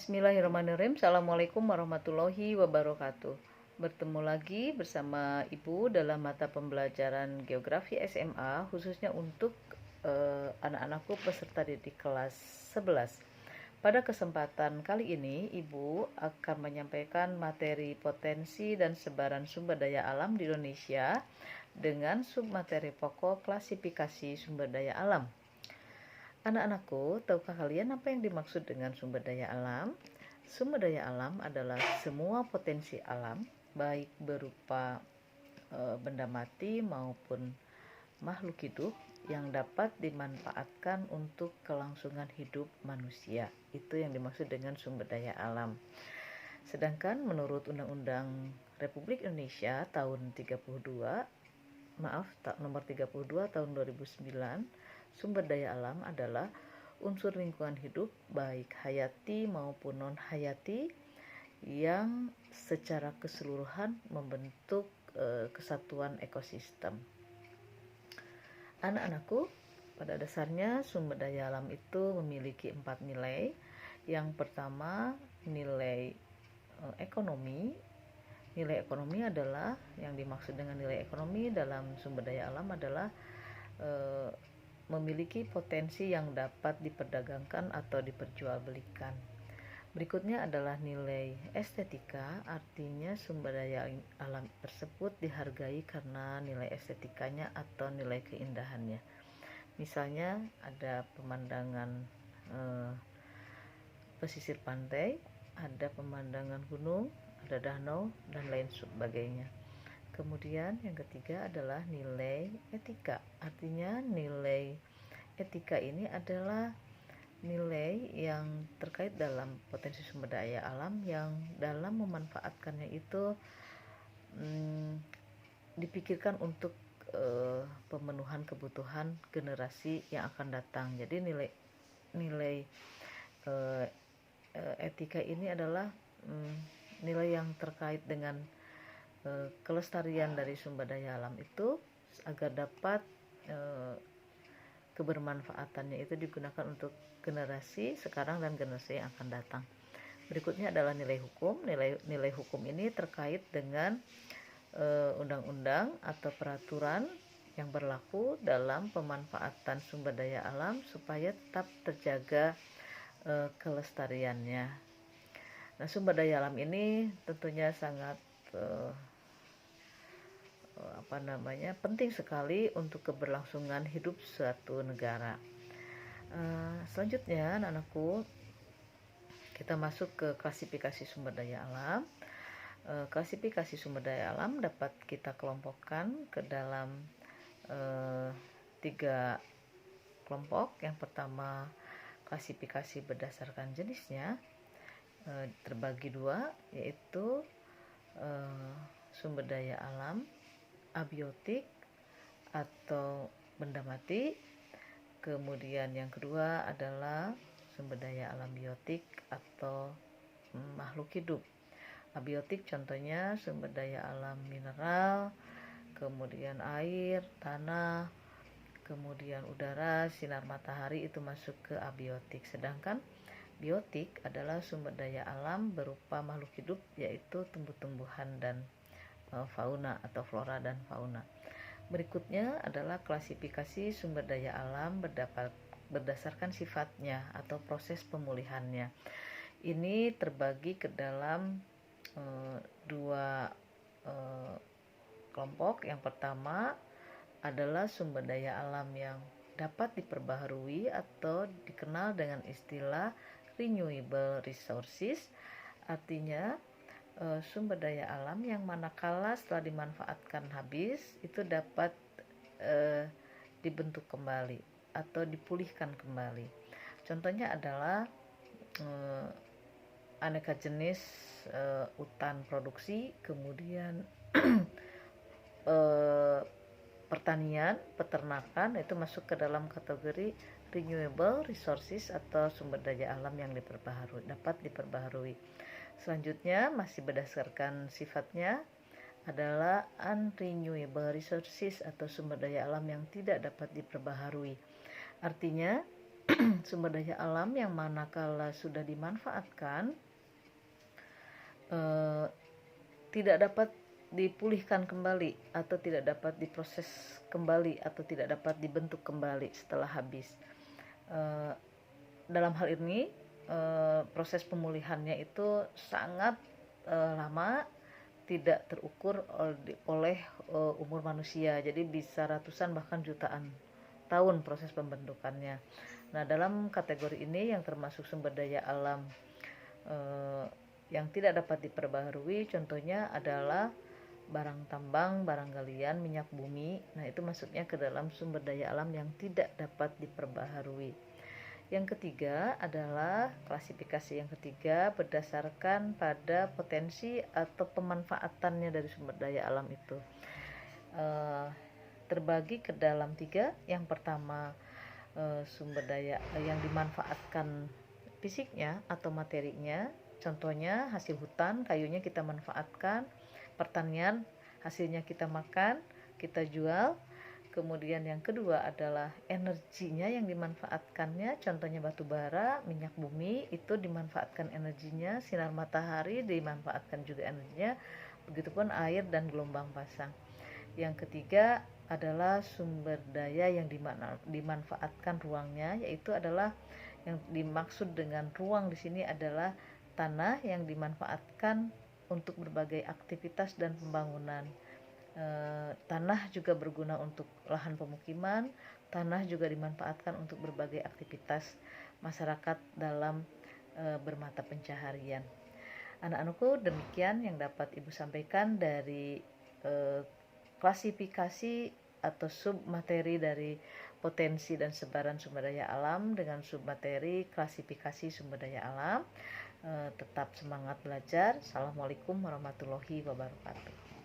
Bismillahirrahmanirrahim. Assalamualaikum warahmatullahi wabarakatuh. Bertemu lagi bersama Ibu dalam mata pembelajaran Geografi SMA, khususnya untuk anak-anakku peserta didik kelas 11. Pada kesempatan kali ini, Ibu akan menyampaikan materi potensi dan sebaran sumber daya alam di Indonesia dengan submateri pokok klasifikasi sumber daya alam. Anak-anakku, tahukah kalian apa yang dimaksud dengan sumber daya alam? Sumber daya alam adalah semua potensi alam, baik berupa benda mati maupun makhluk hidup yang dapat dimanfaatkan untuk kelangsungan hidup manusia. Itu yang dimaksud dengan sumber daya alam. Sedangkan menurut Undang-Undang Republik Indonesia tahun nomor 32 tahun 2009, sumber daya alam adalah unsur lingkungan hidup baik hayati maupun non-hayati yang secara keseluruhan membentuk kesatuan ekosistem. Anak-anakku, pada dasarnya sumber daya alam itu memiliki 4 nilai. Yang pertama, nilai ekonomi. Nilai ekonomi adalah, yang dimaksud dengan nilai ekonomi dalam sumber daya alam adalah memiliki potensi yang dapat diperdagangkan atau diperjualbelikan. Berikutnya adalah nilai estetika, artinya sumber daya alam tersebut dihargai karena nilai estetikanya atau nilai keindahannya. Misalnya ada pemandangan pesisir pantai, ada pemandangan gunung, ada danau, dan lain sebagainya. Kemudian yang ketiga adalah nilai etika. Artinya nilai etika ini adalah nilai yang terkait dalam potensi sumber daya alam yang dalam memanfaatkannya itu dipikirkan untuk pemenuhan kebutuhan generasi yang akan datang. Jadi nilai etika ini adalah nilai yang terkait dengan kelestarian dari sumber daya alam itu agar dapat kebermanfaatannya itu digunakan untuk generasi sekarang dan generasi yang akan datang. Berikutnya adalah nilai hukum. Nilai hukum ini terkait dengan undang-undang atau peraturan yang berlaku dalam pemanfaatan sumber daya alam supaya tetap terjaga kelestariannya. Nah, sumber daya alam ini tentunya sangat penting sekali untuk keberlangsungan hidup suatu negara. Selanjutnya, anak-anakku, kita masuk ke klasifikasi sumber daya alam. Klasifikasi sumber daya alam dapat kita kelompokkan ke dalam 3 kelompok. Yang pertama, klasifikasi berdasarkan jenisnya, terbagi 2, yaitu sumber daya alam abiotik atau benda mati. Kemudian yang kedua adalah sumber daya alam biotik atau makhluk hidup. Abiotik contohnya sumber daya alam mineral, kemudian air, tanah, kemudian udara, sinar matahari, itu masuk ke abiotik. Sedangkan biotik adalah sumber daya alam berupa makhluk hidup, yaitu tumbuh-tumbuhan dan fauna atau flora dan fauna. Berikutnya adalah klasifikasi sumber daya alam berdasarkan sifatnya atau proses pemulihannya. Ini terbagi ke dalam 2 kelompok. Yang pertama adalah sumber daya alam yang dapat diperbaharui atau dikenal dengan istilah renewable resources. Artinya sumber daya alam yang manakala setelah dimanfaatkan habis itu dapat dibentuk kembali atau dipulihkan kembali. Contohnya adalah aneka jenis hutan produksi, kemudian pertanian, peternakan, itu masuk ke dalam kategori renewable resources atau sumber daya alam yang dapat diperbaharui. Selanjutnya, masih berdasarkan sifatnya, adalah unrenewable resources atau sumber daya alam yang tidak dapat diperbaharui. Artinya sumber daya alam yang manakala sudah dimanfaatkan tidak dapat dipulihkan kembali atau tidak dapat diproses kembali atau tidak dapat dibentuk kembali setelah habis. Dalam hal ini proses pemulihannya itu sangat lama, tidak terukur oleh umur manusia, jadi bisa ratusan bahkan jutaan tahun proses pembentukannya. Nah, dalam kategori ini yang termasuk sumber daya alam yang tidak dapat diperbaharui, contohnya adalah barang tambang, barang galian, minyak bumi. Nah, itu masuknya ke dalam sumber daya alam yang tidak dapat diperbaharui. Yang ketiga adalah klasifikasi yang ketiga berdasarkan pada potensi atau pemanfaatannya dari sumber daya alam itu. Terbagi ke dalam tiga. Yang pertama, sumber daya yang dimanfaatkan fisiknya atau materinya, contohnya hasil hutan, kayunya kita manfaatkan, pertanian, hasilnya kita makan, kita jual. Kemudian yang kedua adalah energinya yang dimanfaatkannya, contohnya batu bara, minyak bumi, itu dimanfaatkan energinya, sinar matahari dimanfaatkan juga energinya, begitupun air dan gelombang pasang. Yang ketiga adalah sumber daya yang dimanfaatkan ruangnya, yaitu adalah yang dimaksud dengan ruang di sini adalah tanah yang dimanfaatkan untuk berbagai aktivitas dan pembangunan. Tanah juga berguna untuk lahan pemukiman, tanah juga dimanfaatkan untuk berbagai aktivitas masyarakat dalam bermata pencaharian. Anak-anakku, demikian yang dapat Ibu sampaikan dari klasifikasi atau submateri dari potensi dan sebaran sumber daya alam dengan submateri klasifikasi sumber daya alam. Tetap semangat belajar. Assalamualaikum warahmatullahi wabarakatuh.